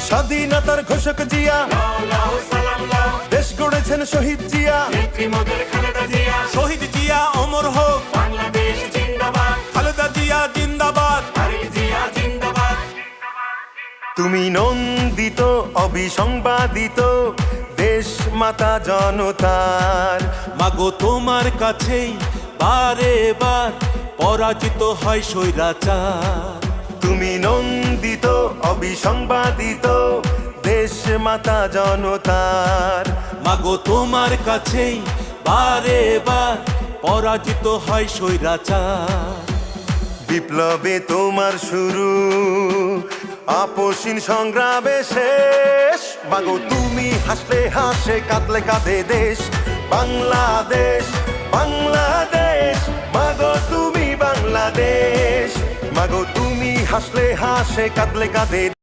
স্বাধীনতার ঘোষক জিয়া, দেশ গড়েছেন শহীদ জিয়া, শহীদ জিয়া অমর হোক, বাংলাদেশ জিন্দাবাদ, খালেদা জিয়া জিন্দাবাদ। তারেক জিয়া জিন্দাবাদ। তুমি নন্দিত অবিসংবাদিত দেশ মাতা জনতার। মাগো তোমার কাছেই বারে বার পরাজিত হয় স্বৈরাচার। তুমি নন্দিত অবিসংবাদিত দেশ মাতা জনতার। মাগো তোমার কাছেই বারে বার পরাজিত হয় স্বৈরাচার। বিপ্লবে তোমার শুরু, আপসীন সংগ্রামে শেষ। মাগো তুমি হাসলে হাসে, কাঁদলে কাঁদে দেশ বাংলাদেশ, বাংলাদেশ। মাগো তুমি বাংলাদেশ, মাগো তুমি হাসলে হাসে, কাঁদলে কাঁদে